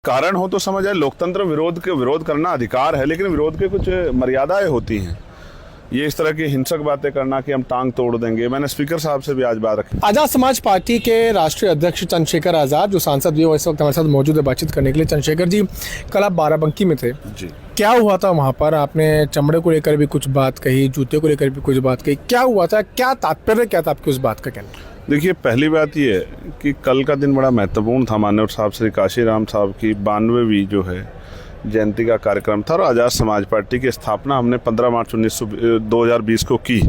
कारण हो तो समझ आए, लोकतंत्र विरोध करना अधिकार है, लेकिन विरोध के कुछ मर्यादाएं होती हैं। ये इस तरह की हिंसक बातें करना कि हम टांग तोड़ देंगे, मैंने स्पीकर साहब से भी आज बात रखी। आजाद समाज पार्टी के राष्ट्रीय अध्यक्ष चंद्रशेखर आजाद जो सांसद भी इस वक्त हमारे साथ मौजूद है बातचीत करने के लिए। चंद्रशेखर जी, कल आप बाराबंकी में थे जी, क्या हुआ था वहाँ पर? आपने चमड़े को लेकर भी कुछ बात कही, जूते को लेकर भी कुछ बात कही, क्या हुआ था, क्या तात्पर्य क्या था आपकी उस बात का कहना? देखिए, पहली बात ये है कि कल का दिन बड़ा महत्वपूर्ण था। माननीय साहब श्री काशीराम साहब की 92वीं जो है जयंती का कार्यक्रम था और आज़ाद समाज पार्टी की स्थापना हमने 15 मार्च 2020 को की।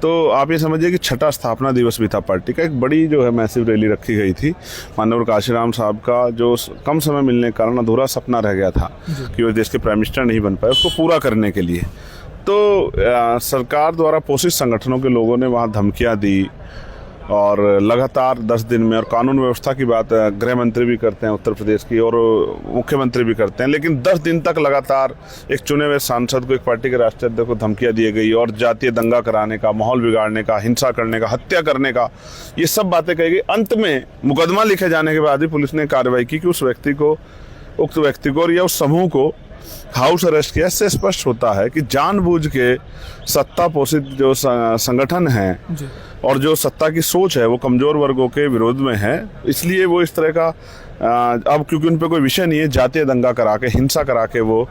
तो आप ये समझिए कि छठा स्थापना दिवस भी था पार्टी का। एक बड़ी जो है मैसिव रैली रखी गई थी। माननीय काशीराम साहब का जो कम समय मिलने के कारण अधूरा सपना रह गया था कि वो देश के प्राइम मिनिस्टर नहीं बन पाए, उसको पूरा करने के लिए तो सरकार द्वारा पोषित संगठनों के लोगों ने वहाँ धमकियाँ दी और लगातार 10 दिन में, और कानून व्यवस्था की बात गृह मंत्री भी करते हैं उत्तर प्रदेश की और मुख्यमंत्री भी करते हैं, लेकिन 10 दिन तक लगातार एक चुने हुए सांसद को, एक पार्टी के राष्ट्रीय अध्यक्ष को धमकियां दी गई और जातीय दंगा कराने का, माहौल बिगाड़ने का, हिंसा करने का, हत्या करने का, ये सब बातें कही गई। अंत में मुकदमा लिखे जाने के बाद ही पुलिस ने कार्रवाई की कि उस व्यक्ति को, उक्त व्यक्ति को या उस समूह को हाउस अरेस्ट किया। इससे स्पष्ट होता है कि जानबूझ के सत्ता पोषित जो संगठन हैं और जो सत्ता की सोच है वो कमजोर वर्गों के विरोध में है, इसलिए वो इस तरह का अब क्योंकि उन पे कोई विषय नहीं है, जातीय दंगा करा के, हिंसा करा के वो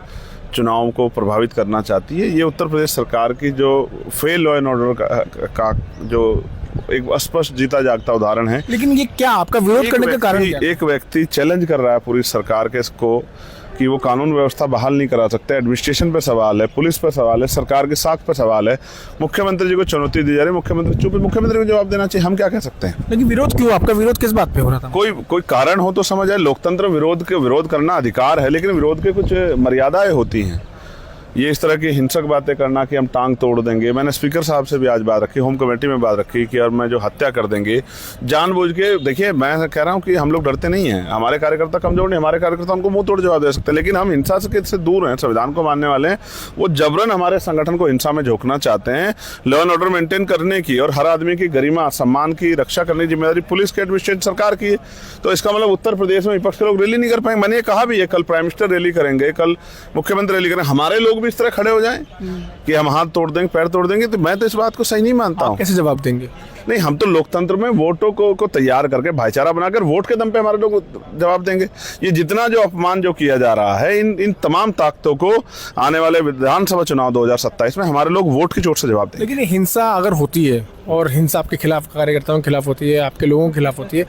चुनाव को प्रभावित करना चाहती है। ये उत्तर प्रदेश सरकार की जो फेल लॉ एंड ऑर्डर का जो एक स्पष्ट जीता जागता उदाहरण है। लेकिन ये क्या आपका विरोध करने का कारण क्या? एक व्यक्ति चैलेंज कर रहा है पूरी सरकार के इसको कि वो कानून व्यवस्था बहाल नहीं करा सकते। एडमिनिस्ट्रेशन पे सवाल है, पुलिस पे सवाल है, सरकार के साख पे सवाल है, मुख्यमंत्री जी को चुनौती दी जा रही है, मुख्यमंत्री चुप है, मुख्यमंत्री को जवाब देना चाहिए। हम क्या कह सकते हैं? लेकिन विरोध क्यों? आपका विरोध किस बात पे हो रहा था? कोई कारण हो तो समझ आए, लोकतंत्र विरोध करना अधिकार है, लेकिन विरोध के कुछ मर्यादाएं होती हैं। ये इस तरह की हिंसक बातें करना कि हम टांग तोड़ देंगे, मैंने स्पीकर साहब से भी आज बात रखी, होम कमेटी में बात रखी कि और मैं जो हत्या कर देंगे जानबूझ के। देखिए, मैं कह रहा हूँ कि हम लोग डरते नहीं हैं, हमारे कार्यकर्ता कमजोर नहीं, हमारे कार्यकर्ता हमको मुंह तोड़ जवाब दे सकते हैं, लेकिन हम हिंसा से दूर हैं, संविधान को मानने वाले हैं। वो जबरन हमारे संगठन को हिंसा में झोंकना चाहते हैं। लॉ एंड ऑर्डर मेंटेन करने की और हर आदमी की गरिमा सम्मान की रक्षा करने की जिम्मेदारी पुलिस के, एडमिनिस्ट्रेशन, सरकार की है। तो इसका मतलब उत्तर प्रदेश में विपक्ष के लोग रैली नहीं कर पाएंगे। मैंने ये कहा भी है, कल प्राइम मिनिस्टर रैली करेंगे, कल मुख्यमंत्री रैली करेंगे, हमारे लोग भी इस तरह खड़े हो जाएं कि हम हाथ तोड़ देंगे, पैर तोड़ देंगे, तो मैं तो इस बात को सही नहीं मानता हूं। कैसे जवाब देंगे? नहीं, हम तो लोकतंत्र में वोटों को तैयार करके, भाईचारा बनाकर वोट के दम पे हमारे लोग जवाब देंगे। ये जितना जो अपमान जो किया जा रहा है, इन तमाम ताकतों को आने वाले विधानसभा चुनाव 2027 में हमारे लोग वोट की चोट से जवाब देंगे। लेकिन हिंसा अगर होती है और हिंसा आपके खिलाफ, कार्यकर्ताओं के खिलाफ होती है, आपके लोगों के खिलाफ होती है,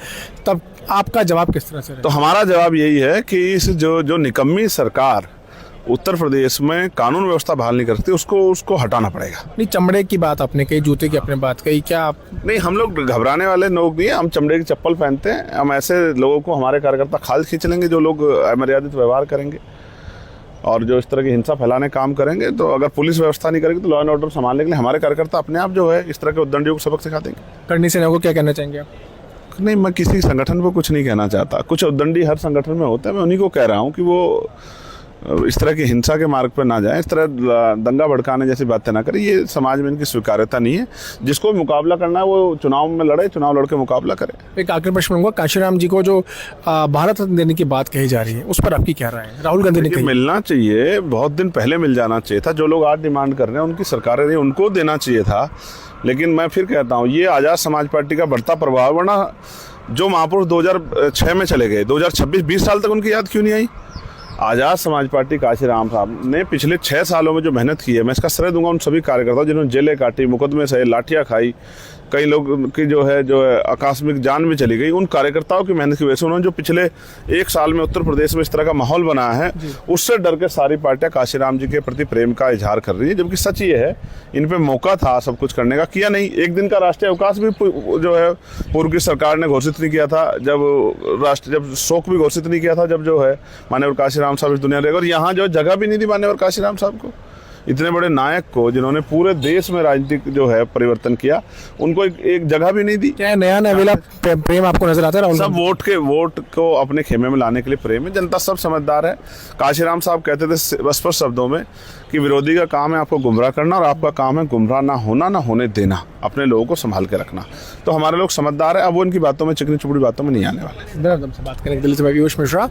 तब आपका जवाब किस तरह से रहेगा? तो हमारा जवाब यही है कि इस जो निकम्मी सरकार उत्तर प्रदेश में कानून व्यवस्था बहाल नहीं कर सकती, उसको हटाना पड़ेगा। नहीं, चमड़े की बात आपने कही, जूते की आपने बात कही, क्या आप? नहीं, हम लोग घबराने वाले लोग नहीं हैं, हम चमड़े की चप्पल पहनते हैं। हम ऐसे लोगों को, हमारे कार्यकर्ता खाल खींच लेंगे जो लोग अमर्यादित व्यवहार करेंगे और जो इस तरह की हिंसा फैलाने काम करेंगे। तो अगर पुलिस व्यवस्था नहीं करेगी तो लॉ एंड ऑर्डर संभालने के लिए हमारे कार्यकर्ता अपने आप जो है इस तरह के उद्दंडियों को सबक सिखा देंगे। करनी सेना को क्या कहना चाहेंगे आप? नहीं, मैं किसी संगठन को कुछ नहीं कहना चाहता। कुछ उद्दंडी हर संगठन में होते हैं, मैं उन्हीं को कह रहा हूँ कि वो इस तरह की हिंसा के मार्ग पर ना जाए, इस तरह दंगा भड़काने जैसी बातें ना करें। ये समाज में इनकी स्वीकार्यता नहीं है। जिसको मुकाबला करना है वो चुनाव में लड़े, चुनाव लड़ के मुकाबला करे। एक आखिरी प्रश्न होगा, काशीराम जी को जो भारत रत्न देने की बात कही जा रही है, उस पर आपकी क्या राय है? राहुल गांधी ने कही मिलना चाहिए, बहुत दिन पहले मिल जाना चाहिए था। जो लोग आज डिमांड कर रहे हैं उनकी सरकारें रही, उनको देना चाहिए था। लेकिन मैं फिर कहता हूँ, ये आज़ाद समाज पार्टी का बढ़ता प्रभाव, वरना जो महापुरुष 2006 में चले गए, 2026 20 साल तक उनकी याद क्यों नहीं आई? आज़ाद समाज पार्टी काशीराम साहब ने पिछले 6 सालों में जो मेहनत की है, मैं इसका श्रेय दूंगा उन सभी कार्यकर्ताओं जिन्होंने जेलें काटी, मुकदमे सहे, लाठियाँ खाई, कई लोग की जो है आकस्मिक जान भी चली गई। उन कार्यकर्ताओं की मेहनत की वजह से उन्होंने जो पिछले 1 साल में उत्तर प्रदेश में इस तरह का माहौल बनाया है, उससे डर के सारी पार्टियां काशीराम जी के प्रति प्रेम का इजहार कर रही है। जबकि सच ये है, इन पे मौका था सब कुछ करने का, किया नहीं। एक दिन का राष्ट्रीय अवकाश भी जो है पूर्व की सरकार ने घोषित नहीं किया था, जब शोक भी घोषित नहीं किया था, जब जो है माननीय काशीराम साहब इस दुनिया रहेगा। और यहाँ जो जगह भी नहीं दी माननीय काशीराम साहब को, इतने बड़े नायक को जिन्होंने पूरे देश में राजनीतिक जो है परिवर्तन किया, उनको एक जगह भी नहीं दी। क्या नया नवेला प्रेम आपको नजर आता है? सब वोट को अपने खेमे में लाने के लिए प्रेम है। जनता सब समझदार है। काशीराम साहब कहते थे स्पष्ट शब्दों में कि विरोधी का काम है आपको गुमराह करना और आपका काम है गुमराह ना होना, ना होने देना, अपने लोगों को संभाल के रखना। तो हमारे लोग समझदार है, अब वो इनकी बातों में, चिकनी चुपड़ी बातों में नहीं आने वाले। बात करेंगे दिल्ली से मैं पीयूष मिश्रा।